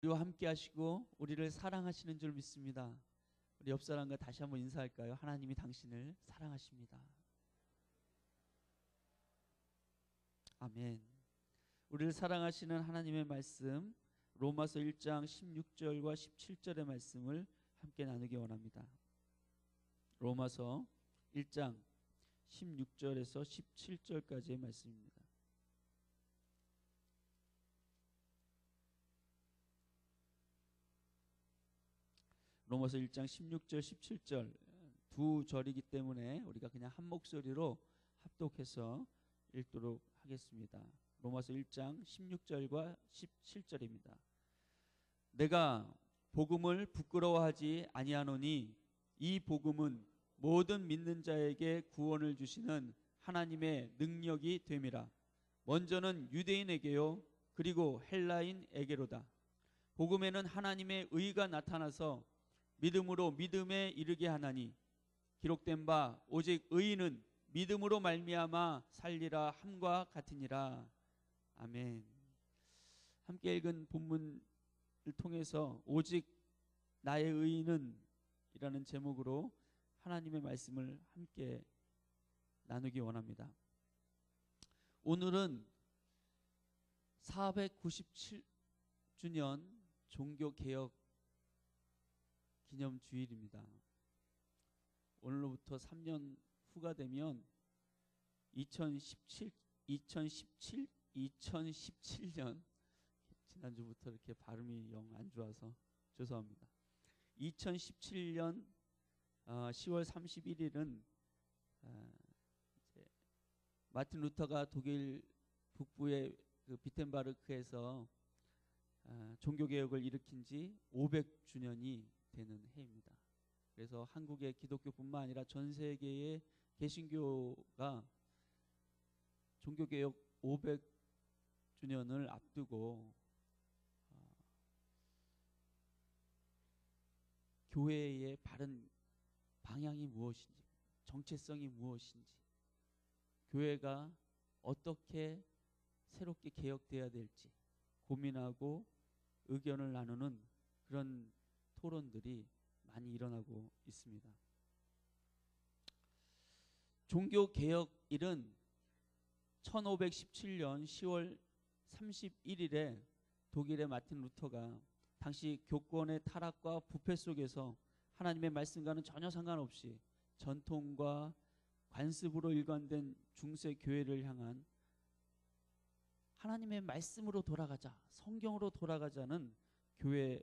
우리와 함께 하시고 우리를 사랑하시는 줄 믿습니다. 우리 옆 사람과 다시 한번 인사할까요? 하나님이 당신을 사랑하십니다. 아멘. 우리를 사랑하시는 하나님의 말씀, 로마서 1장 16절과 17절의 말씀을 함께 나누기 원합니다. 로마서 1장 16절에서 17절까지의 말씀입니다. 로마서 1장 16절 17절 두 절이기 때문에 우리가 그냥 한 목소리로 합독해서 읽도록 하겠습니다. 로마서 1장 16절과 17절입니다. 내가 복음을 부끄러워하지 아니하노니 이 복음은 모든 믿는 자에게 구원을 주시는 하나님의 능력이 됨이라. 먼저는 유대인에게요 그리고 헬라인에게로다. 복음에는 하나님의 의가 나타나서 믿음으로 믿음에 이르게 하나니 기록된 바 오직 의인은 믿음으로 말미암아 살리라 함과 같으니라. 아멘. 함께 읽은 본문을 통해서 오직 나의 의인은 이라는 제목으로 하나님의 말씀을 함께 나누기 원합니다. 오늘은 497주년 종교개혁 기념주일입니다. 오늘로부터 3년 후가 되면 2017년 지난주부터 이렇게 발음이 영 안 좋아서 죄송합니다. 2017년 10월 31일은 마틴 루터가 독일 북부의 그 비텐바르크에서 종교개혁을 일으킨 지 500주년이 되는 해입니다. 그래서 한국의 기독교뿐만 아니라 전 세계의 개신교가 종교개혁 500주년을 앞두고 교회의 바른 방향이 무엇인지, 정체성이 무엇인지, 교회가 어떻게 새롭게 개혁돼야 될지 고민하고 의견을 나누는 그런 토론들이 많이 일어나고 있습니다. 종교개혁일은 1517년 10월 31일에 독일의 마틴 루터가 당시 교권의 타락과 부패 속에서 하나님의 말씀과는 전혀 상관없이 전통과 관습으로 일관된 중세 교회를 향한 하나님의 말씀으로 돌아가자, 성경으로 돌아가자는 교회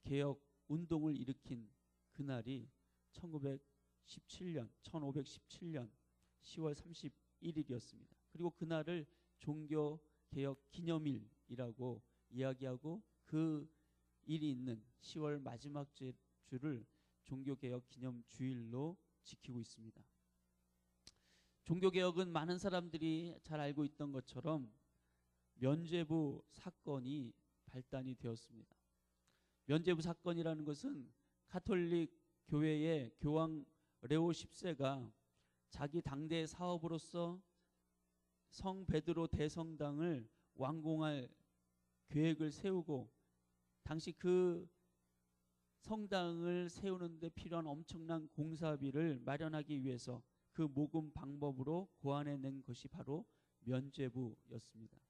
개혁 운동을 일으킨 그날이 1517년 10월 31일이었습니다. 그리고 그날을 종교개혁 기념일이라고 이야기하고 그 일이 있는 10월 마지막 주를 종교개혁 기념주일로 지키고 있습니다. 종교개혁은 많은 사람들이 잘 알고 있던 것처럼 면죄부 사건이 발단이 되었습니다. 면죄부 사건이라는 것은 가톨릭 교회의 교황 레오 10세가 자기 당대의 사업으로서 성 베드로 대성당을 완공할 계획을 세우고 당시 그 성당을 세우는 데 필요한 엄청난 공사비를 마련하기 위해서 그 모금 방법으로 고안해낸 것이 바로 면죄부였습니다.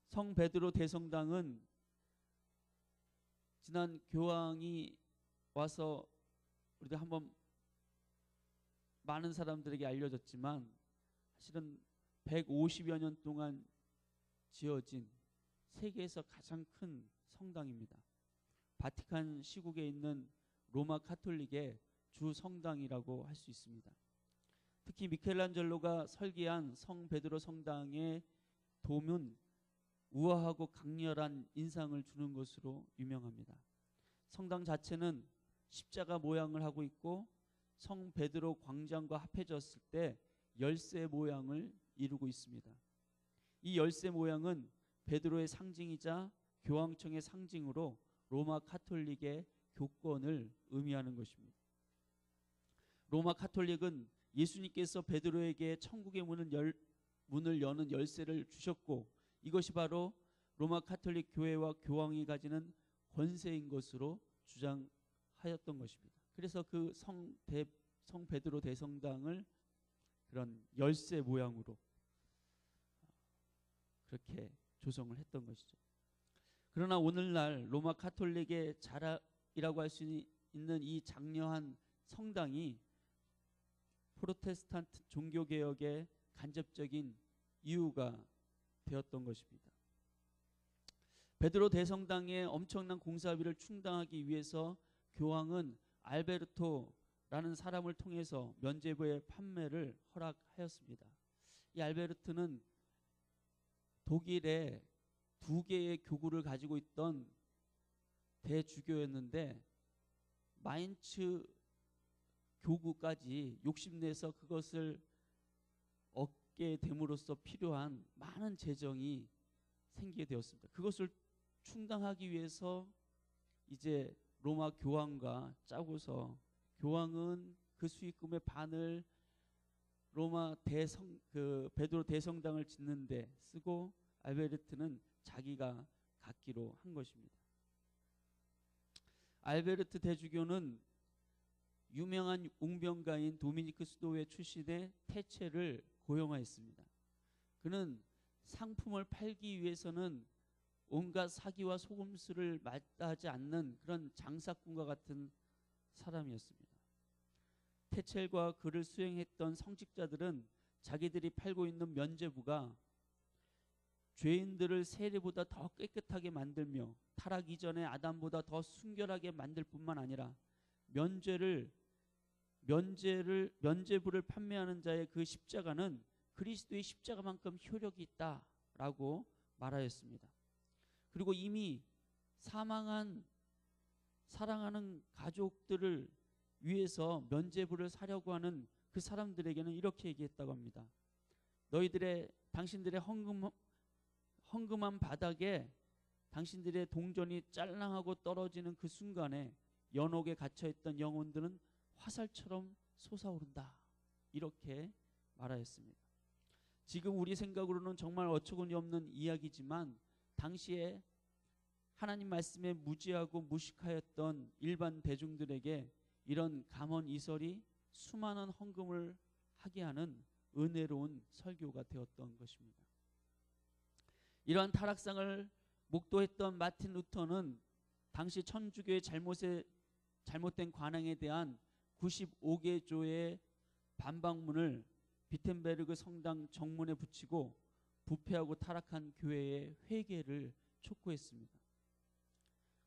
성 베드로 대성당은 지난 교황이 와서 우리도 한번 많은 사람들에게 알려졌지만 사실은 150여 년 동안 지어진 세계에서 가장 큰 성당입니다. 바티칸 시국에 있는 로마 카톨릭의 주 성당이라고 할 수 있습니다. 특히 미켈란젤로가 설계한 성 베드로 성당의 돔은 우아하고 강렬한 인상을 주는 것으로 유명합니다. 성당 자체는 십자가 모양을 하고 있고 성 베드로 광장과 합해졌을 때 열쇠 모양을 이루고 있습니다. 이 열쇠 모양은 베드로의 상징이자 교황청의 상징으로 로마 카톨릭의 교권을 의미하는 것입니다. 로마 카톨릭은 예수님께서 베드로에게 천국의 문을 여는 열쇠를 주셨고 이것이 바로 로마 가톨릭 교회와 교황이 가지는 권세인 것으로 주장하였던 것입니다. 그래서 그 성 베드로 대성당을 그런 열쇠 모양으로 그렇게 조성을 했던 것이죠. 그러나 오늘날 로마 가톨릭의 자락이라고 할 수 있는 이 장려한 성당이 프로테스탄트 종교개혁의 간접적인 이유가 되었던 것입니다. 베드로 대성당의 엄청난 공사비를 충당하기 위해서 교황은 알베르토라는 사람을 통해서 면죄부의 판매를 허락하였습니다. 이 알베르트는 독일의 2개의 교구를 가지고 있던 대주교였는데 마인츠 교구까지 욕심내서 그것을 얻게 됨으로써 필요한 많은 재정이 생기게 되었습니다. 그것을 충당하기 위해서 이제 로마 교황과 짜고서 교황은 그 수익금의 반을 로마 베드로 대성당을 짓는데 쓰고 알베르트는 자기가 갖기로 한 것입니다. 알베르트 대주교는 유명한 웅변가인 도미니크 수도회 출신의 테체를 고용하였습니다. 그는 상품을 팔기 위해서는 온갖 사기와 속임수를 마다하지 않는 그런 장사꾼과 같은 사람이었습니다. 테첼과 그를 수행했던 성직자들은 자기들이 팔고 있는 면죄부가 죄인들을 세리보다 더 깨끗하게 만들며 타락 이전의 아담보다 더 순결하게 만들 뿐만 아니라 면죄부를 판매하는 자의 그 십자가는 그리스도의 십자가만큼 효력이 있다라고 말하였습니다. 그리고 이미 사랑하는 가족들을 위해서 면죄부를 사려고 하는 그 사람들에게는 이렇게 얘기했다고 합니다. 당신들의 헝금한 바닥에 당신들의 동전이 짤랑하고 떨어지는 그 순간에 연옥에 갇혀있던 영혼들은 화살처럼 솟아오른다. 이렇게 말하였습니다. 지금 우리 생각으로는 정말 어처구니 없는 이야기지만 당시에 하나님 말씀에 무지하고 무식하였던 일반 대중들에게 이런 감언 이설이 수많은 헌금을 하게 하는 은혜로운 설교가 되었던 것입니다. 이러한 타락상을 목도했던 마틴 루터는 당시 천주교의 잘못된 관행에 대한 95개조의 반박문을 비텐베르그 성당 정문에 붙이고 부패하고 타락한 교회의 회개를 촉구했습니다.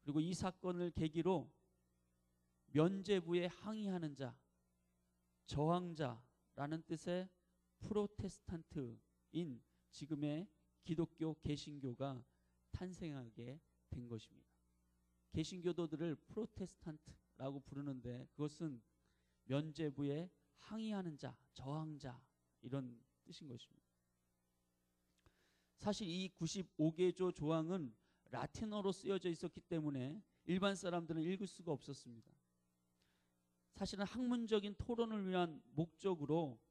그리고 이 사건을 계기로 면죄부에 항의하는 자, 저항자라는 뜻의 프로테스탄트인 지금의 기독교 개신교가 탄생하게 된 것입니다. 개신교도들을 프로테스탄트라고 부르는데 그것은 면죄부에 항의하는 자, 저항자 이런 뜻인 것입니다. 사실 이 95개조 조항은 라틴어로 쓰여져 있었기 때문에 일반 사람들은 읽을 수가 없었습니다. 사실은 학문적인 토론을 위한 목적으로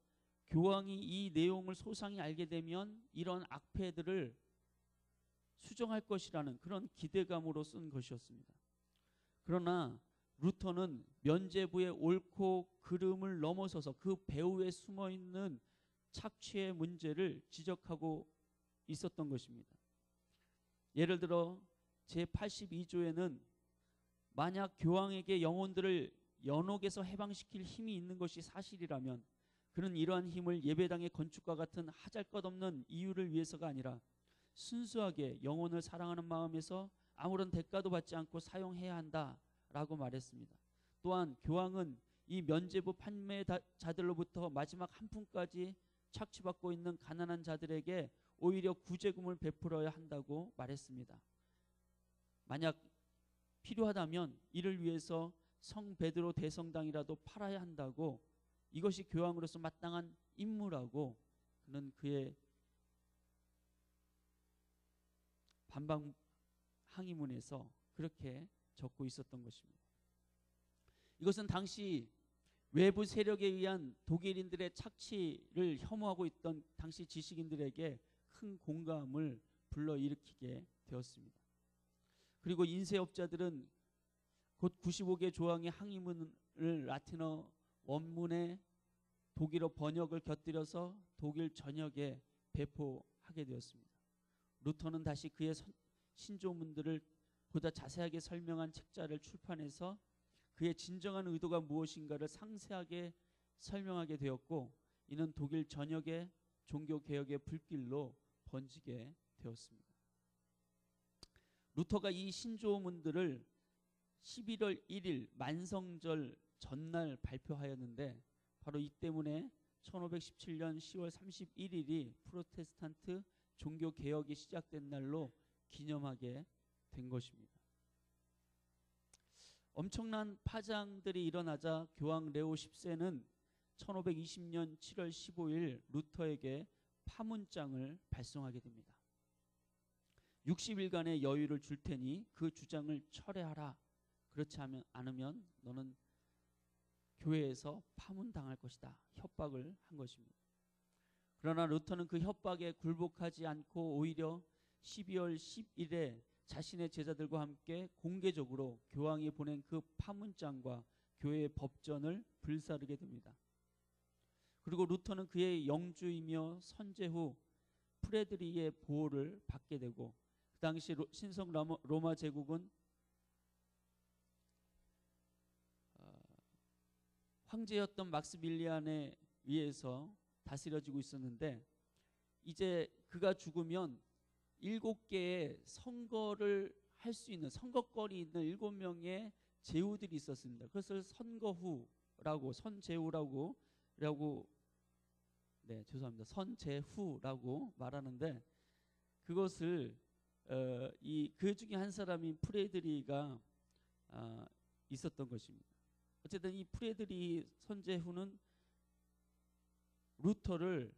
교황이 이 내용을 소상히 알게 되면 이런 악패들을 수정할 것이라는 그런 기대감으로 쓴 것이었습니다. 그러나 루터는 면죄부의 옳고 그름을 넘어서서 그 배후에 숨어있는 착취의 문제를 지적하고 있었던 것입니다. 예를 들어 제82조에는 만약 교황에게 영혼들을 연옥에서 해방시킬 힘이 있는 것이 사실이라면 그는 이러한 힘을 예배당의 건축과 같은 하잘것없는 이유를 위해서가 아니라 순수하게 영혼을 사랑하는 마음에서 아무런 대가도 받지 않고 사용해야 한다라고 말했습니다. 또한 교황은 이 면죄부 판매자들로부터 마지막 한 푼까지 착취받고 있는 가난한 자들에게 오히려 구제금을 베풀어야 한다고 말했습니다. 만약 필요하다면 이를 위해서 성 베드로 대성당이라도 팔아야 한다고, 이것이 교황으로서 마땅한 임무라고 그는 그의 반박 항의문에서 그렇게 적고 있었던 것입니다. 이것은 당시 외부 세력에 의한 독일인들의 착취를 혐오하고 있던 당시 지식인들에게 큰 공감을 불러일으키게 되었습니다. 그리고 인쇄업자들은 곧 95개 조항의 항의문을 라틴어 원문에 독일어 번역을 곁들여서 독일 전역에 배포하게 되었습니다. 루터는 다시 그의 신조문들을 보다 자세하게 설명한 책자를 출판해서 그의 진정한 의도가 무엇인가를 상세하게 설명하게 되었고, 이는 독일 전역의 종교개혁의 불길로 번지게 되었습니다. 루터가 이 신조문들을 11월 1일 만성절 전날 발표하였는데, 바로 이 때문에 1517년 10월 31일이 프로테스탄트 종교개혁이 시작된 날로 기념하게 된 것입니다. 엄청난 파장들이 일어나자 교황 레오 10세는 1520년 7월 15일 루터에게 파문장을 발송하게 됩니다. 60일간의 여유를 줄 테니 그 주장을 철회하라. 그렇지 않으면 너는 교회에서 파문당할 것이다. 협박을 한 것입니다. 그러나 루터는 그 협박에 굴복하지 않고 오히려 12월 10일에 자신의 제자들과 함께 공개적으로 교황이 보낸 그 파문장과 교회의 법전을 불사르게 됩니다. 그리고 루터는 그의 영주이며 선제 후 프레드리의 보호를 받게 되고, 그 당시 신성 로마 제국은 황제였던 막스밀리안에 의해서 다스려지고 있었는데, 이제 그가 죽으면 7개의 선거를 할 수 있는 선거권이 있는 7명의 제후들이 있었습니다. 그것을 선거후라고 선제후라고 선제후라고 말하는데, 그것을 그 중에 한 사람인 프레드리가 있었던 것입니다. 어쨌든 이 프레드리 선제후는 루터를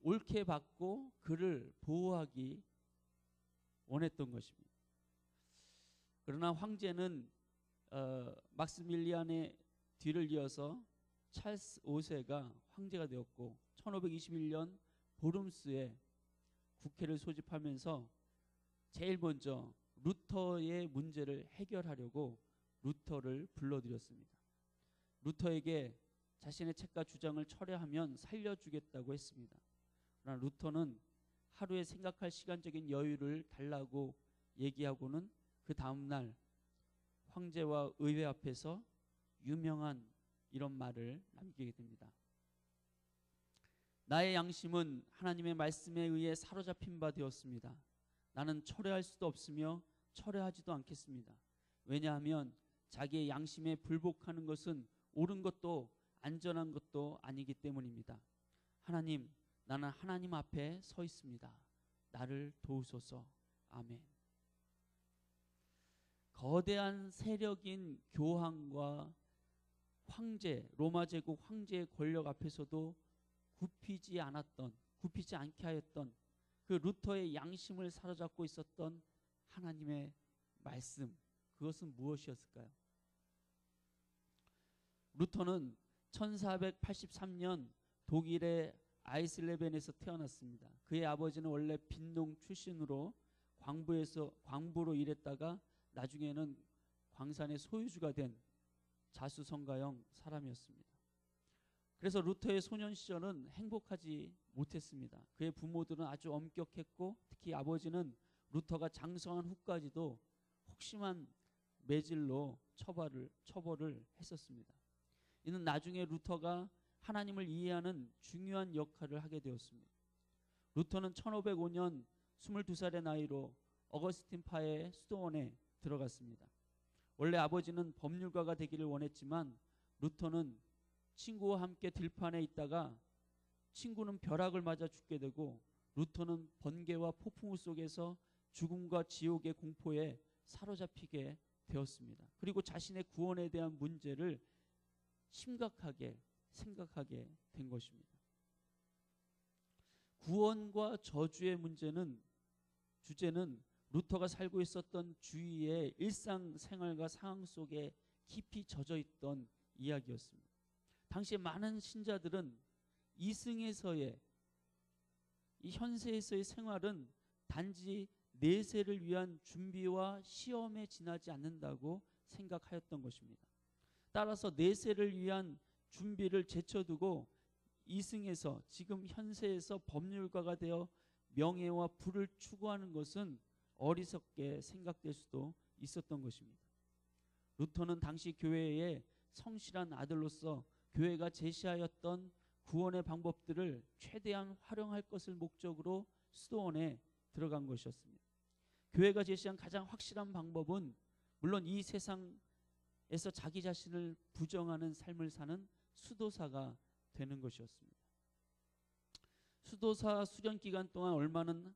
옳게 받고 그를 보호하기 원했던 것입니다. 그러나 황제는 막스밀리안의 뒤를 이어서 찰스 5세가 황제가 되었고, 1521년 보름스에 국회를 소집하면서 제일 먼저 루터의 문제를 해결하려고 루터를 불러들였습니다. 루터에게 자신의 책과 주장을 철회하면 살려주겠다고 했습니다. 그러나 루터는 하루에 생각할 시간적인 여유를 달라고 얘기하고는 그 다음날 황제와 의회 앞에서 유명한 이런 말을 남기게 됩니다. 나의 양심은 하나님의 말씀에 의해 사로잡힌 바 되었습니다. 나는 철회할 수도 없으며 철회하지도 않겠습니다. 왜냐하면 자기의 양심에 불복하는 것은 옳은 것도 안전한 것도 아니기 때문입니다. 하나님, 나는 하나님 앞에 서 있습니다. 나를 도우소서. 아멘. 거대한 세력인 교황과 황제, 로마 제국 황제의 권력 앞에서도 굽히지 않게 하였던 그 루터의 양심을 사로잡고 있었던 하나님의 말씀, 그것은 무엇이었을까요? 루터는 1483년 독일의 아이슬레벤에서 태어났습니다. 그의 아버지는 원래 빈농 출신으로 광부로 일했다가 나중에는 광산의 소유주가 된 자수성가형 사람이었습니다. 그래서 루터의 소년 시절은 행복하지 못했습니다. 그의 부모들은 아주 엄격했고, 특히 아버지는 루터가 장성한 후까지도 혹심한 매질로 처벌을 했었습니다. 이는 나중에 루터가 하나님을 이해하는 중요한 역할을 하게 되었습니다. 루터는 1505년 22살의 나이로 어거스틴파의 수도원에 들어갔습니다. 원래 아버지는 법률가가 되기를 원했지만 루터는 친구와 함께 들판에 있다가 친구는 벼락을 맞아 죽게 되고, 루터는 번개와 폭풍우 속에서 죽음과 지옥의 공포에 사로잡히게 되었습니다. 그리고 자신의 구원에 대한 문제를 심각하게 생각하게 된 것입니다. 구원과 저주의 주제는 루터가 살고 있었던 주위의 일상생활과 상황 속에 깊이 젖어 있던 이야기였습니다. 당시 많은 신자들은 이 현세에서의 생활은 단지 내세를 위한 준비와 시험에 지나지 않는다고 생각하였던 것입니다. 따라서 내세를 위한 준비를 제쳐두고 이승에서 지금 현세에서 법률가가 되어 명예와 부를 추구하는 것은 어리석게 생각될 수도 있었던 것입니다. 루터는 당시 교회의 성실한 아들로서 교회가 제시하였던 구원의 방법들을 최대한 활용할 것을 목적으로 수도원에 들어간 것이었습니다. 교회가 제시한 가장 확실한 방법은 물론 이 세상에서 자기 자신을 부정하는 삶을 사는 수도사가 되는 것이었습니다. 수도사 수련 기간 동안 얼마는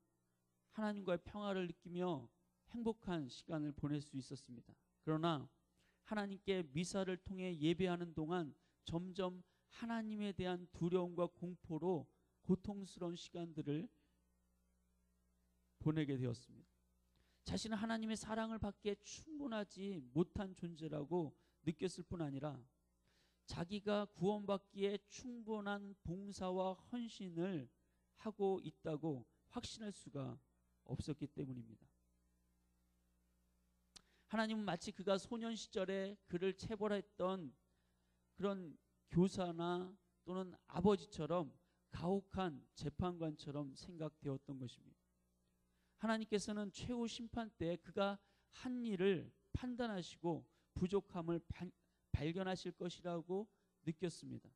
하나님과의 평화를 느끼며 행복한 시간을 보낼 수 있었습니다. 그러나 하나님께 미사를 통해 예배하는 동안 점점 하나님에 대한 두려움과 공포로 고통스러운 시간들을 보내게 되었습니다. 자신은 하나님의 사랑을 받기에 충분하지 못한 존재라고 느꼈을 뿐 아니라 자기가 구원받기에 충분한 봉사와 헌신을 하고 있다고 확신할 수가 없었기 때문입니다. 하나님은 마치 그가 소년 시절에 그를 체벌했던 그런 교사나 또는 아버지처럼 가혹한 재판관처럼 생각되었던 것입니다. 하나님께서는 최후 심판 때 그가 한 일을 판단하시고 부족함을 발견하실 것이라고 느꼈습니다.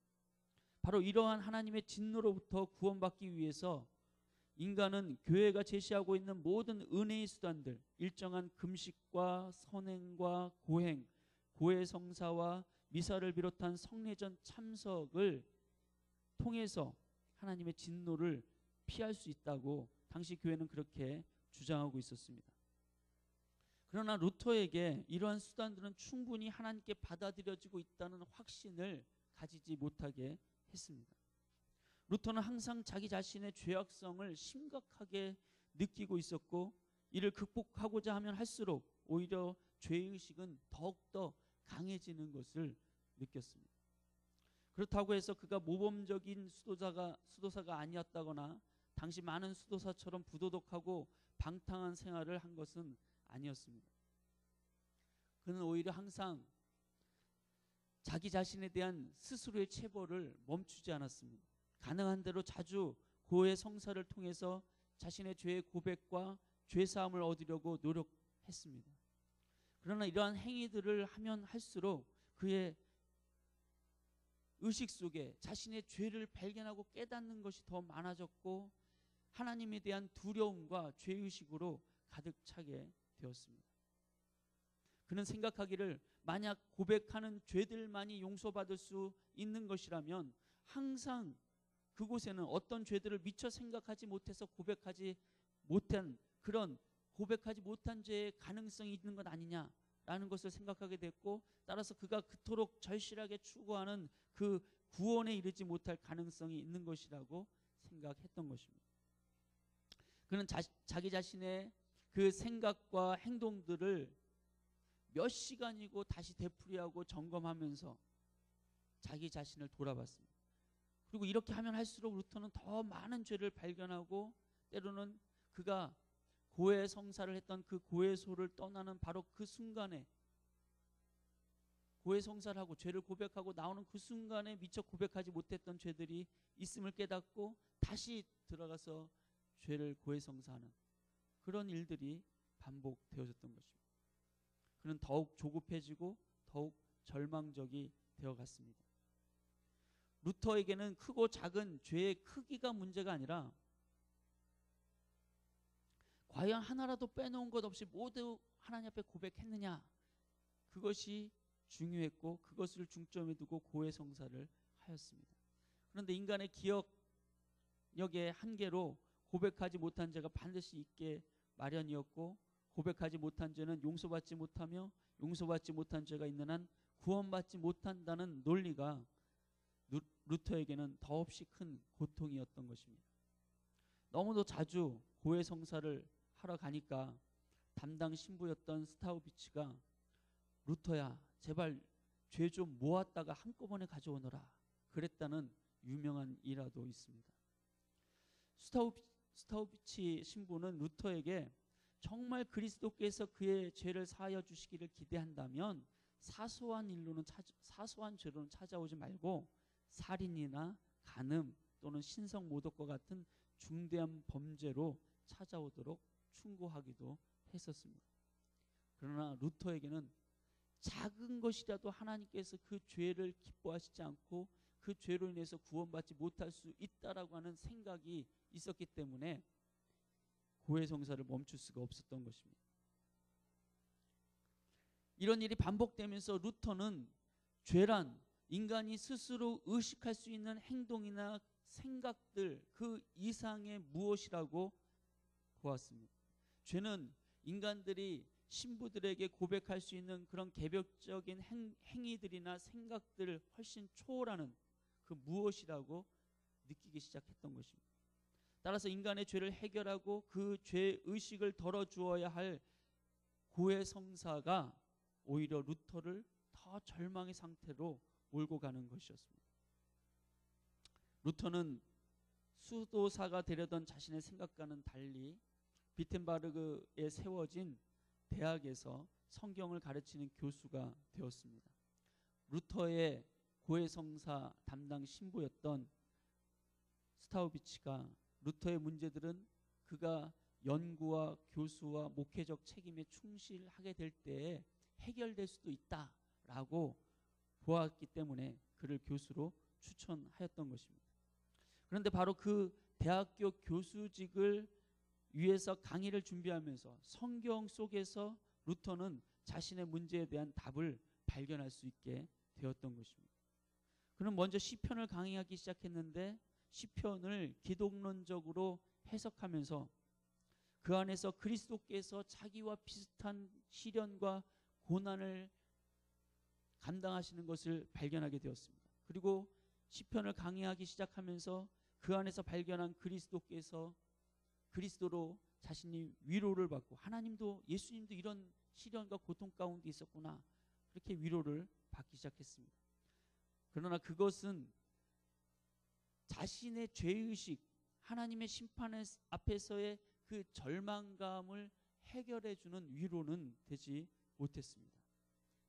바로 이러한 하나님의 진노로부터 구원받기 위해서 인간은 교회가 제시하고 있는 모든 은혜의 수단들, 일정한 금식과 선행과 고행, 고해성사와 미사를 비롯한 성례전 참석을 통해서 하나님의 진노를 피할 수 있다고 당시 교회는 그렇게 주장하고 있었습니다. 그러나 루터에게 이러한 수단들은 충분히 하나님께 받아들여지고 있다는 확신을 가지지 못하게 했습니다. 루터는 항상 자기 자신의 죄악성을 심각하게 느끼고 있었고 이를 극복하고자 하면 할수록 오히려 죄의식은 더욱더 강해지는 것을 느꼈습니다. 그렇다고 해서 그가 모범적인 수도사가 아니었다거나 당시 많은 수도사처럼 부도덕하고 방탕한 생활을 한 것은 아니었습니다. 그는 오히려 항상 자기 자신에 대한 스스로의 체벌을 멈추지 않았습니다. 가능한 대로 자주 고해 성사를 통해서 자신의 죄의 고백과 죄사함을 얻으려고 노력했습니다. 그러나 이러한 행위들을 하면 할수록 그의 의식 속에 자신의 죄를 발견하고 깨닫는 것이 더 많아졌고 하나님에 대한 두려움과 죄의식으로 가득 차게 되었습니다. 그는 생각하기를 만약 고백하는 죄들만이 용서받을 수 있는 것이라면 항상 그곳에는 어떤 죄들을 미처 생각하지 못해서 고백하지 못한 죄의 가능성이 있는 것 아니냐라는 것을 생각하게 됐고 따라서 그가 그토록 절실하게 추구하는 그 구원에 이르지 못할 가능성이 있는 것이라고 생각했던 것입니다. 그는 자기 자신의 그 생각과 행동들을 몇 시간이고 다시 되풀이하고 점검하면서 자기 자신을 돌아봤습니다. 그리고 이렇게 하면 할수록 루터는 더 많은 죄를 발견하고 때로는 그가 고해 성사를 했던 그 고해소를 떠나는 바로 그 순간에 고해 성사를 하고 죄를 고백하고 나오는 그 순간에 미처 고백하지 못했던 죄들이 있음을 깨닫고 다시 들어가서 죄를 고해 성사하는 그런 일들이 반복되어졌던 것입니다. 그는 더욱 조급해지고 더욱 절망적이 되어갔습니다. 루터에게는 크고 작은 죄의 크기가 문제가 아니라 과연 하나라도 빼놓은 것 없이 모두 하나님 앞에 고백했느냐 그것이 중요했고 그것을 중점에 두고 고해 성사를 하였습니다. 그런데 인간의 기억력의 한계로 고백하지 못한 죄가 반드시 있게 마련이었고 고백하지 못한 죄는 용서받지 못하며 용서받지 못한 죄가 있는 한 구원받지 못한다는 논리가 루터에게는 더없이 큰 고통이었던 것입니다. 너무도 자주 고해 성사를 하러 가니까 담당 신부였던 스타우비치가 루터야 제발 죄 좀 모았다가 한꺼번에 가져오너라 그랬다는 유명한 일화도 있습니다. 스타우비치 신부는 루터에게 정말 그리스도께서 그의 죄를 사하여 주시기를 기대한다면 사소한 죄로는 찾아오지 말고 살인이나 간음 또는 신성 모독과 같은 중대한 범죄로 찾아오도록 충고하기도 했었습니다. 그러나 루터에게는 작은 것이라도 하나님께서 그 죄를 기뻐하시지 않고 그 죄로 인해서 구원받지 못할 수 있다라고 하는 생각이 있었기 때문에 고해 성사를 멈출 수가 없었던 것입니다. 이런 일이 반복되면서 루터는 죄란 인간이 스스로 의식할 수 있는 행동이나 생각들 그 이상의 무엇이라고 보았습니다. 죄는 인간들이 신부들에게 고백할 수 있는 그런 개별적인 행위들이나 생각들을 훨씬 초월하는 그 무엇이라고 느끼기 시작했던 것입니다. 따라서 인간의 죄를 해결하고 그 죄의식을 덜어주어야 할 고해 성사가 오히려 루터를 더 절망의 상태로 몰고 가는 것이었습니다. 루터는 수도사가 되려던 자신의 생각과는 달리 비텐바르그에 세워진 대학에서 성경을 가르치는 교수가 되었습니다. 루터의 고해 성사 담당 신부였던 스타우비치가 루터의 문제들은 그가 연구와 교수와 목회적 책임에 충실하게 될 때에 해결될 수도 있다라고 보았기 때문에 그를 교수로 추천하였던 것입니다. 그런데 바로 그 대학교 교수직을 위해서 강의를 준비하면서 성경 속에서 루터는 자신의 문제에 대한 답을 발견할 수 있게 되었던 것입니다. 그는 먼저 시편을 강의하기 시작했는데 시편을 기독론적으로 해석하면서 그 안에서 그리스도께서 자기와 비슷한 시련과 고난을 감당하시는 것을 발견하게 되었습니다. 그리고 시편을 강의하기 시작하면서 그 안에서 발견한 그리스도께서 그리스도로 자신이 위로를 받고 하나님도 예수님도 이런 시련과 고통 가운데 있었구나 그렇게 위로를 받기 시작했습니다. 그러나 그것은 자신의 죄의식 하나님의 심판 앞에서의 그 절망감을 해결해 주는 위로는 되지 못했습니다.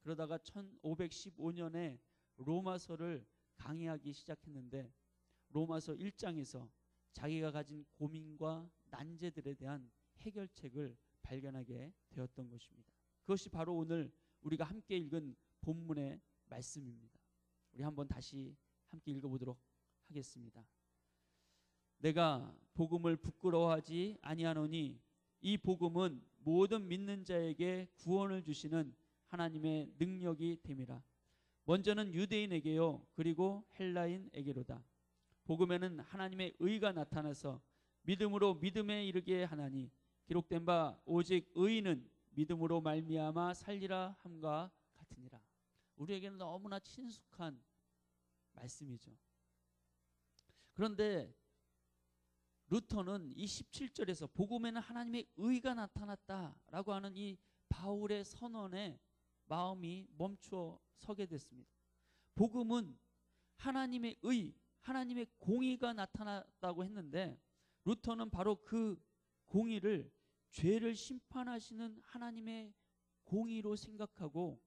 그러다가 1515년에 로마서를 강의하기 시작했는데 로마서 1장에서 자기가 가진 고민과 난제들에 대한 해결책을 발견하게 되었던 것입니다. 그것이 바로 오늘 우리가 함께 읽은 본문의 말씀입니다. 우리 한번 다시 함께 읽어보도록 하겠습니다. 내가 복음을 부끄러워하지 아니하노니 이 복음은 모든 믿는 자에게 구원을 주시는 하나님의 능력이 됨이라. 먼저는 유대인에게요 그리고 헬라인에게로다. 복음에는 하나님의 의가 나타나서 믿음으로 믿음에 이르게 하나니 기록된 바 오직 의인은 믿음으로 말미암아 살리라 함과 같으니라. 우리에게는 너무나 친숙한 말씀이죠. 그런데 루터는 이 17절에서 복음에는 하나님의 의가 나타났다라고 하는 이 바울의 선언에 마음이 멈춰 서게 됐습니다. 복음은 하나님의 의, 하나님의 공의가 나타났다고 했는데 루터는 바로 그 공의를 죄를 심판하시는 하나님의 공의로 생각하고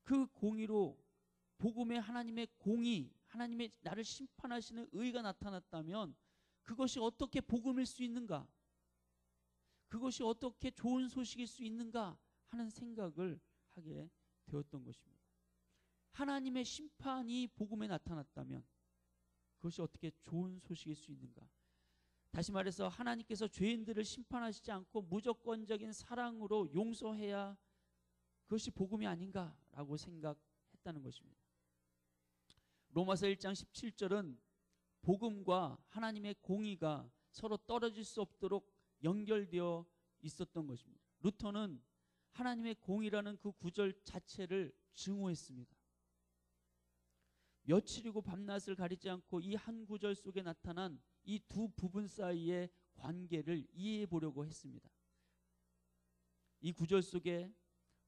그 공의로 복음의 하나님의 공의, 하나님의 나를 심판하시는 의가 나타났다면 그것이 어떻게 복음일 수 있는가? 그것이 어떻게 좋은 소식일 수 있는가 하는 생각을 하게 되었던 것입니다. 하나님의 심판이 복음에 나타났다면 그것이 어떻게 좋은 소식일 수 있는가? 다시 말해서 하나님께서 죄인들을 심판하시지 않고 무조건적인 사랑으로 용서해야 그것이 복음이 아닌가라고 생각했다는 것입니다. 로마서 1장 17절은 복음과 하나님의 공의가 서로 떨어질 수 없도록 연결되어 있었던 것입니다. 루터는 하나님의 공의라는 그 구절 자체를 증오했습니다. 며칠이고 밤낮을 가리지 않고 이 한 구절 속에 나타난 이 두 부분 사이의 관계를 이해해 보려고 했습니다. 이 구절 속에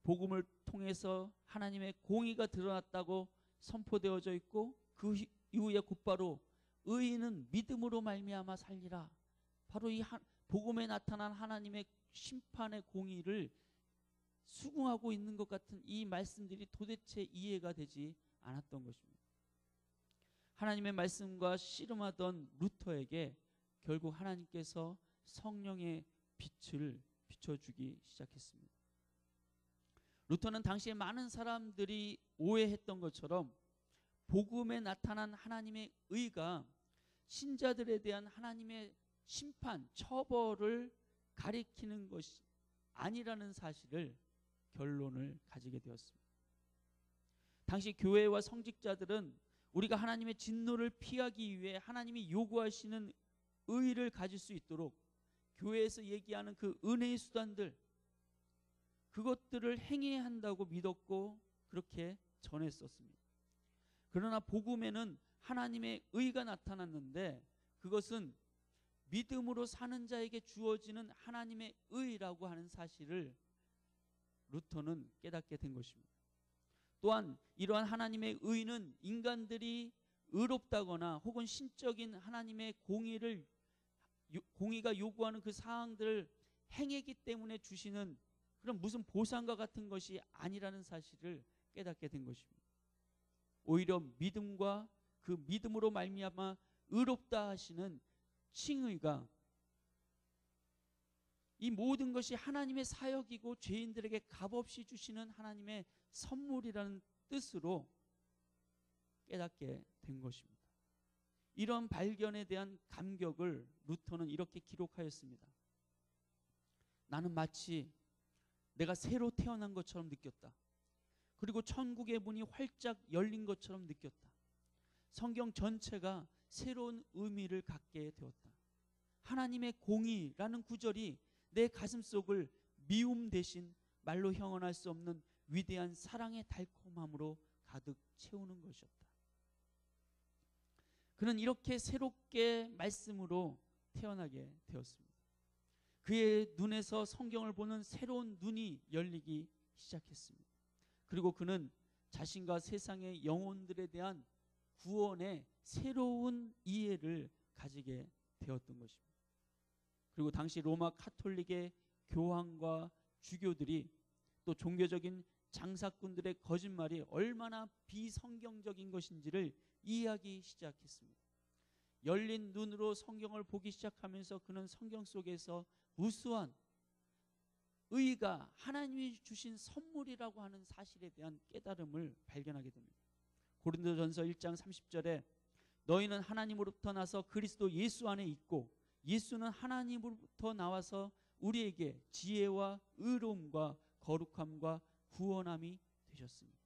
복음을 통해서 하나님의 공의가 드러났다고 선포되어져 있고 그 이후에 곧바로 의인은 믿음으로 말미암아 살리라. 바로 이 복음에 나타난 하나님의 심판의 공의를 수긍하고 있는 것 같은 이 말씀들이 도대체 이해가 되지 않았던 것입니다. 하나님의 말씀과 씨름하던 루터에게 결국 하나님께서 성령의 빛을 비춰주기 시작했습니다. 루터는 당시에 많은 사람들이 오해했던 것처럼 복음에 나타난 하나님의 의가 신자들에 대한 하나님의 심판, 처벌을 가리키는 것이 아니라는 사실을 결론을 가지게 되었습니다. 당시 교회와 성직자들은 우리가 하나님의 진노를 피하기 위해 하나님이 요구하시는 의를 가질 수 있도록 교회에서 얘기하는 그 은혜의 수단들, 그것들을 행해야 한다고 믿었고 그렇게 전했었습니다. 그러나 복음에는 하나님의 의가 나타났는데 그것은 믿음으로 사는 자에게 주어지는 하나님의 의라고 하는 사실을 루터는 깨닫게 된 것입니다. 또한 이러한 하나님의 의는 인간들이 의롭다거나 혹은 신적인 하나님의 공의가 요구하는 그 사항들을 행했기 때문에 주시는 그런 무슨 보상과 같은 것이 아니라는 사실을 깨닫게 된 것입니다. 오히려 믿음과 그 믿음으로 말미암아 의롭다 하시는 칭의가 이 모든 것이 하나님의 사역이고 죄인들에게 값없이 주시는 하나님의 선물이라는 뜻으로 깨닫게 된 것입니다. 이런 발견에 대한 감격을 루터는 이렇게 기록하였습니다. 나는 마치 내가 새로 태어난 것처럼 느꼈다. 그리고 천국의 문이 활짝 열린 것처럼 느꼈다. 성경 전체가 새로운 의미를 갖게 되었다. 하나님의 공의라는 구절이 내 가슴속을 미움 대신 말로 형언할 수 없는 위대한 사랑의 달콤함으로 가득 채우는 것이었다. 그는 이렇게 새롭게 말씀으로 태어나게 되었습니다. 그의 눈에서 성경을 보는 새로운 눈이 열리기 시작했습니다. 그리고 그는 자신과 세상의 영혼들에 대한 구원의 새로운 이해를 가지게 되었던 것입니다. 그리고 당시 로마 카톨릭의 교황과 주교들이 또 종교적인 장사꾼들의 거짓말이 얼마나 비성경적인 것인지를 이해하기 시작했습니다. 열린 눈으로 성경을 보기 시작하면서 그는 성경 속에서 무수한 의가 하나님이 주신 선물이라고 하는 사실에 대한 깨달음을 발견하게 됩니다. 고린도전서 1장 30절에 너희는 하나님으로부터 나서 그리스도 예수 안에 있고 예수는 하나님으로부터 나와서 우리에게 지혜와 의로움과 거룩함과 구원함이 되셨습니다.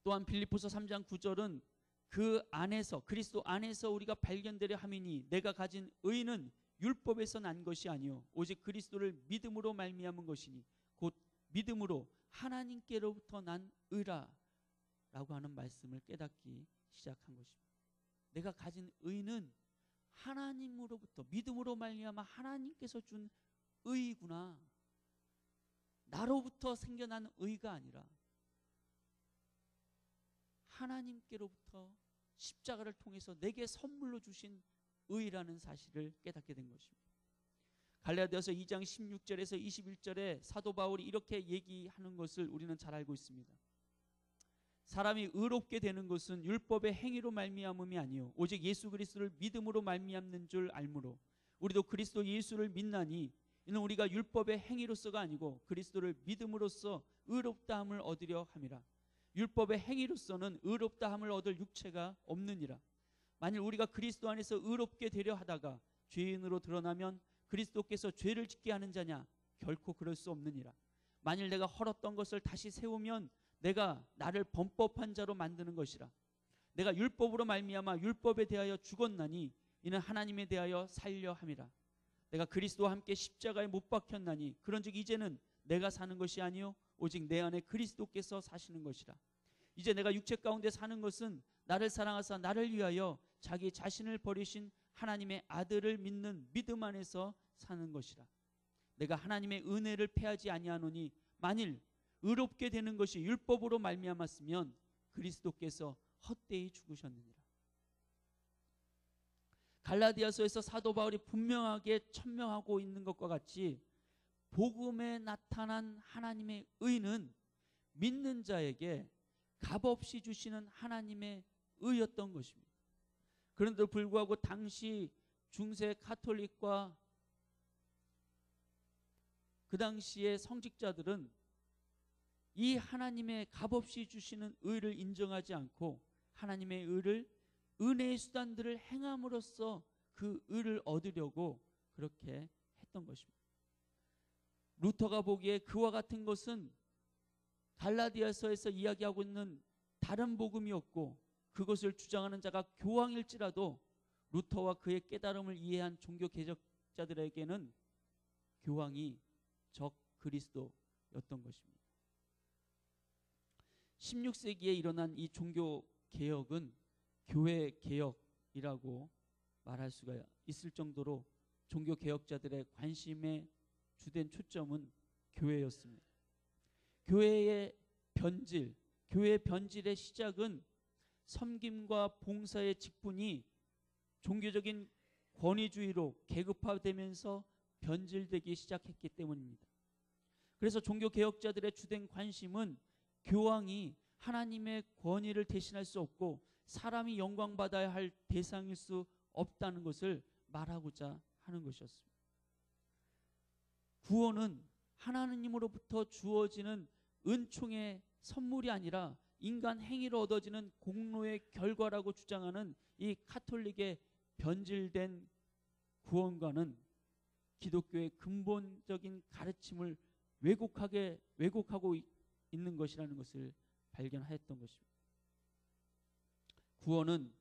또한 빌립보서 3장 9절은 그 안에서 그리스도 안에서 우리가 발견되려 함이니 내가 가진 의는 율법에서 난 것이 아니요 오직 그리스도를 믿음으로 말미암은 것이니 곧 믿음으로 하나님께로부터 난 의라 라고 하는 말씀을 깨닫기 시작한 것입니다. 내가 가진 의는 하나님으로부터 믿음으로 말미암아 하나님께서 준 의구나. 나로부터 생겨난 의가 아니라 하나님께로부터 십자가를 통해서 내게 선물로 주신 의라는 사실을 깨닫게 된 것입니다. 갈라디아서 2장 16절에서 21절에 사도 바울이 이렇게 얘기하는 것을 우리는 잘 알고 있습니다. 사람이 의롭게 되는 것은 율법의 행위로 말미암음이 아니요 오직 예수 그리스도를 믿음으로 말미암는 줄 알므로 우리도 그리스도 예수를 믿나니 이는 우리가 율법의 행위로서가 아니고 그리스도를 믿음으로써 의롭다함을 얻으려 함이라. 율법의 행위로서는 의롭다함을 얻을 육체가 없느니라. 만일 우리가 그리스도 안에서 의롭게 되려 하다가 죄인으로 드러나면 그리스도께서 죄를 짓게 하는 자냐? 결코 그럴 수 없느니라. 만일 내가 헐었던 것을 다시 세우면 내가 나를 범법한 자로 만드는 것이라. 내가 율법으로 말미암아 율법에 대하여 죽었나니 이는 하나님에 대하여 살려 함이라. 내가 그리스도와 함께 십자가에 못 박혔나니 그런즉 이제는 내가 사는 것이 아니요 오직 내 안에 그리스도께서 사시는 것이라. 이제 내가 육체 가운데 사는 것은 나를 사랑하사 나를 위하여 자기 자신을 버리신 하나님의 아들을 믿는 믿음 안에서 사는 것이라. 내가 하나님의 은혜를 패하지 아니하노니 만일 의롭게 되는 것이 율법으로 말미암았으면 그리스도께서 헛되이 죽으셨느니라. 갈라디아서에서 사도 바울이 분명하게 천명하고 있는 것과 같이 복음에 나타난 하나님의 의는 믿는 자에게 값없이 주시는 하나님의 의였던 것입니다. 그런데도 불구하고 당시 중세 가톨릭과 그 당시의 성직자들은 이 하나님의 값없이 주시는 의를 인정하지 않고 하나님의 의를 은혜의 수단들을 행함으로써 그 의를 얻으려고 그렇게 했던 것입니다. 루터가 보기에 그와 같은 것은 갈라디아서에서 이야기하고 있는 다른 복음이었고 그것을 주장하는 자가 교황일지라도 루터와 그의 깨달음을 이해한 종교 개혁자들에게는 교황이 적 그리스도였던 것입니다. 16세기에 일어난 이 종교 개혁은 교회 개혁이라고 말할 수가 있을 정도로 종교 개혁자들의 관심의 주된 초점은 교회였습니다. 교회의 변질의 시작은 섬김과 봉사의 직분이 종교적인 권위주의로 계급화되면서 변질되기 시작했기 때문입니다. 그래서 종교 개혁자들의 주된 관심은 교황이 하나님의 권위를 대신할 수 없고 사람이 영광받아야 할 대상일 수 없다는 것을 말하고자 하는 것이었습니다. 구원은 하나님으로부터 주어지는 은총의 선물이 아니라 인간 행위로 얻어지는 공로의 결과라고 주장하는 이 가톨릭의 변질된 구원과는 기독교의 근본적인 가르침을 왜곡하고 있는 것이라는 것을 발견하였던 것입니다. 구원은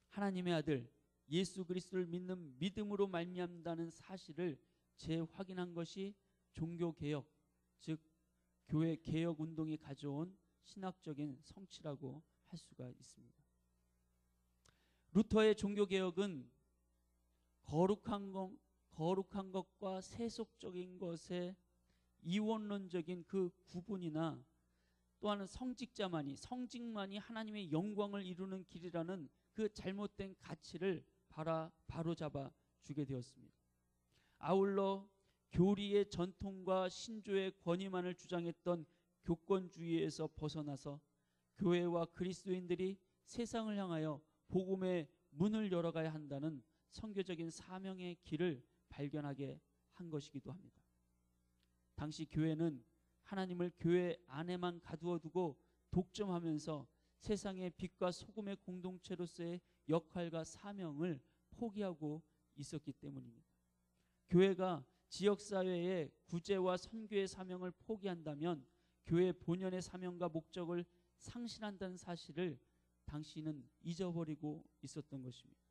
하나님의 아들 예수 그리스도를 믿는 믿음으로 말미암는다는 사실을 재확인한 것이 종교개혁, 즉 교회 개혁 운동이 가져온 신학적인 성취라고 할 수가 있습니다. 루터의 종교개혁은 거룩한 것과 세속적인 것의 이원론적인 그 구분이나 또한 성직만이 하나님의 영광을 이루는 길이라는 그 잘못된 가치를 바로잡아 주게 되었습니다. 아울러 교리의 전통과 신조의 권위만을 주장했던 교권주의에서 벗어나서 교회와 그리스도인들이 세상을 향하여 복음의 문을 열어가야 한다는 선교적인 사명의 길을 발견하게 한 것이기도 합니다. 당시 교회는 하나님을 교회 안에만 가두어 두고 독점하면서 세상의 빛과 소금의 공동체로서의 역할과 사명을 포기하고 있었기 때문입니다. 교회가 지역사회의 구제와 선교의 사명을 포기한다면 교회 본연의 사명과 목적을 상실한다는 사실을 당시는 잊어버리고 있었던 것입니다.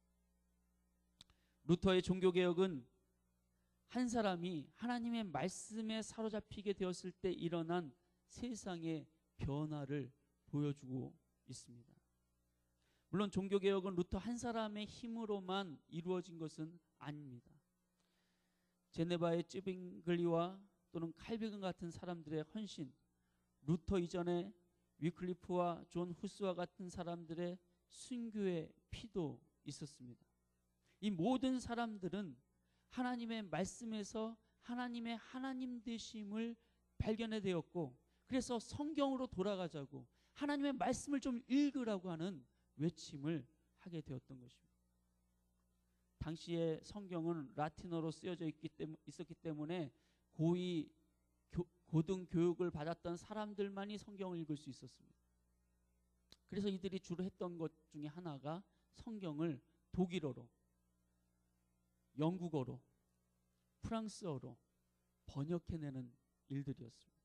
루터의 종교개혁은 한 사람이 하나님의 말씀에 사로잡히게 되었을 때 일어난 세상의 변화를 보여주고 있습니다. 물론 종교개혁은 루터 한 사람의 힘으로만 이루어진 것은 아닙니다. 제네바의 쯔빙글리와 또는 칼비근 같은 사람들의 헌신, 루터 이전에 위클리프와 존 후스와 같은 사람들의 순교의 피도 있었습니다. 이 모든 사람들은 하나님의 말씀에서 하나님의 하나님 되심을 발견해 되었고 그래서 성경으로 돌아가자고 하나님의 말씀을 좀 읽으라고 하는 외침을 하게 되었던 것입니다. 당시에 성경은 라틴어로 쓰여져 있었기 때문에 고등 교육을 받았던 사람들만이 성경을 읽을 수 있었습니다. 그래서 이들이 주로 했던 것 중에 하나가 성경을 독일어로, 영국어로, 프랑스어로 번역해내는 일들이었습니다.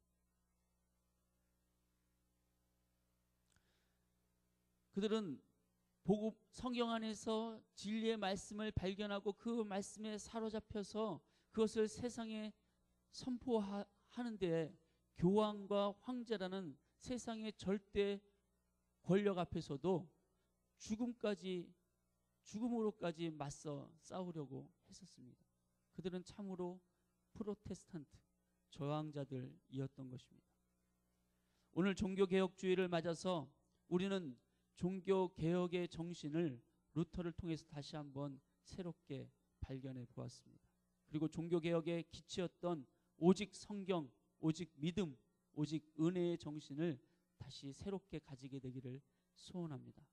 그들은 성경 안에서 진리의 말씀을 발견하고 그 말씀에 사로잡혀서 그것을 세상에 선포하는 데 교황과 황제라는 세상의 절대 권력 앞에서도 죽음으로까지 맞서 싸우려고 했었습니다. 그들은 참으로 프로테스탄트 저항자들이었던 것입니다. 오늘 종교개혁주의를 맞아서 우리는 종교개혁의 정신을 루터를 통해서 다시 한번 새롭게 발견해 보았습니다. 그리고 종교개혁의 기치였던 오직 성경, 오직 믿음, 오직 은혜의 정신을 다시 새롭게 가지게 되기를 소원합니다.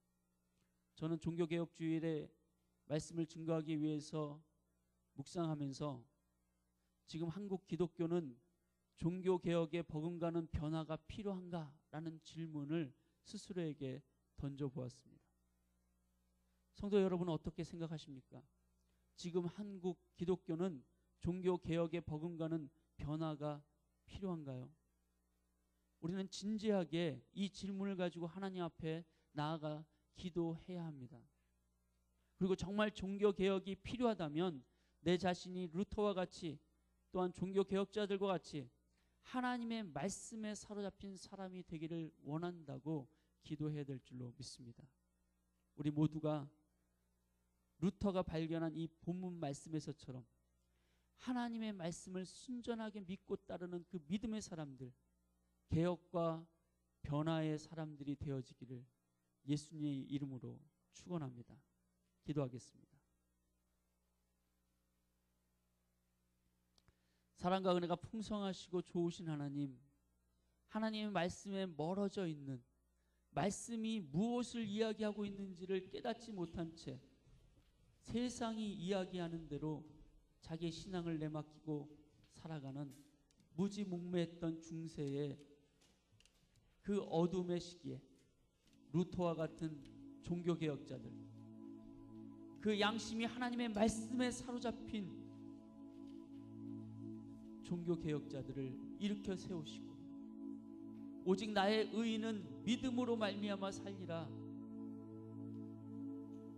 저는 종교개혁주일의 말씀을 증거하기 위해서 묵상하면서 지금 한국 기독교는 종교개혁에 버금가는 변화가 필요한가라는 질문을 스스로에게 던져보았습니다. 성도 여러분은 어떻게 생각하십니까? 지금 한국 기독교는 종교개혁에 버금가는 변화가 필요한가요? 우리는 진지하게 이 질문을 가지고 하나님 앞에 나아가 기도해야 합니다. 그리고 정말 종교개혁이 필요하다면 내 자신이 루터와 같이 또한 종교개혁자들과 같이 하나님의 말씀에 사로잡힌 사람이 되기를 원한다고 기도해야 될 줄로 믿습니다. 우리 모두가 루터가 발견한 이 본문 말씀에서처럼 하나님의 말씀을 순전하게 믿고 따르는 그 믿음의 사람들, 개혁과 변화의 사람들이 되어지기를 예수님의 이름으로 축원합니다. 기도하겠습니다. 사랑과 은혜가 풍성하시고 좋으신 하나님, 하나님의 말씀에 멀어져 있는, 말씀이 무엇을 이야기하고 있는지를 깨닫지 못한 채 세상이 이야기하는 대로 자기의 신앙을 내맡기고 살아가는 무지몽매했던 중세의 그 어둠의 시기에 루터와 같은 종교개혁자들, 그 양심이 하나님의 말씀에 사로잡힌 종교개혁자들을 일으켜 세우시고 오직 나의 의인은 믿음으로 말미암아 살리라,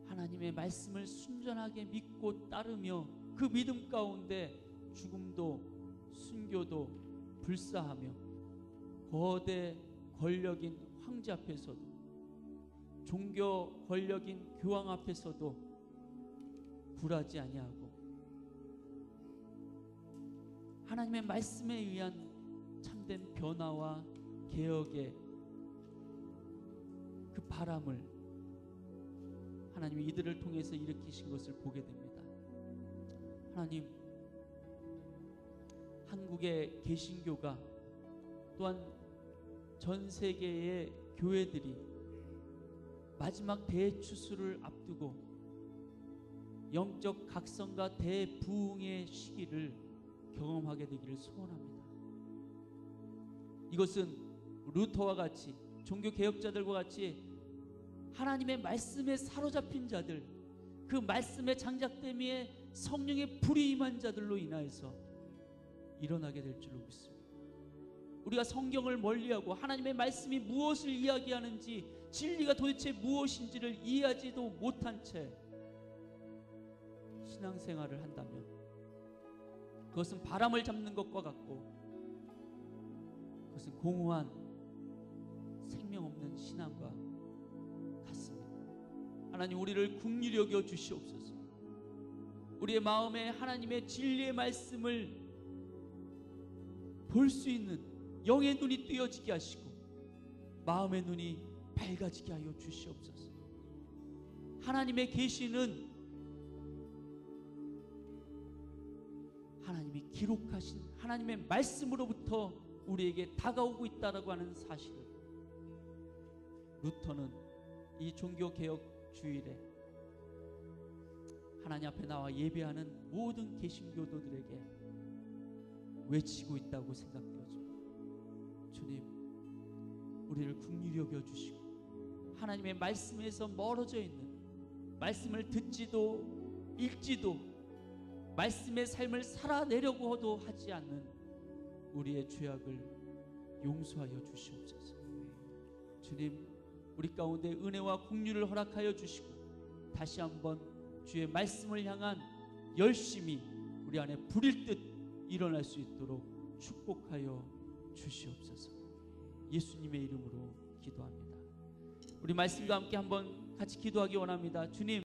하나님의 말씀을 순전하게 믿고 따르며 그 믿음 가운데 죽음도 순교도 불사하며 거대 권력인 황제 앞에서도 종교 권력인 교황 앞에서도 굴하지 아니하고 하나님의 말씀에 의한 참된 변화와 개혁의 그 바람을 하나님이 이들을 통해서 일으키신 것을 보게 됩니다. 하나님, 한국의 개신교가 또한 전 세계의 교회들이 마지막 대추수를 앞두고 영적 각성과 대부흥의 시기를 경험하게 되기를 소원합니다. 이것은 루터와 같이 종교개혁자들과 같이 하나님의 말씀에 사로잡힌 자들, 그 말씀의 장작됨에 성령의 불이 임한 자들로 인하여서 일어나게 될 줄로 믿습니다. 우리가 성경을 멀리하고 하나님의 말씀이 무엇을 이야기하는지, 진리가 도대체 무엇인지를 이해하지도 못한 채 신앙생활을 한다면 그것은 바람을 잡는 것과 같고 그것은 공허한 생명 없는 신앙과 같습니다. 하나님, 우리를 긍휼히 여겨 주시옵소서. 우리의 마음에 하나님의 진리의 말씀을 볼 수 있는 영의 눈이 뜨여지게 하시고 마음의 눈이 밝아지게 하여 주시옵소서. 하나님의 계시는 하나님이 기록하신 하나님의 말씀으로부터 우리에게 다가오고 있다라고 하는 사실을 루터는 이 종교개혁 주일에 하나님 앞에 나와 예배하는 모든 개신교도들에게 외치고 있다고 생각되어집니다. 주님, 우리를 긍휼히 여겨주시고 하나님의 말씀에서 멀어져 있는, 말씀을 듣지도 읽지도 말씀의 삶을 살아내려고도 하지 않는 우리의 죄악을 용서하여 주시옵소서. 주님, 우리 가운데 은혜와 긍휼을 허락하여 주시고 다시 한번 주의 말씀을 향한 열심이 우리 안에 불일 듯 일어날 수 있도록 축복하여 주시옵소서. 예수님의 이름으로 기도합니다. 우리 말씀과 함께 한번 같이 기도하기 원합니다. 주님,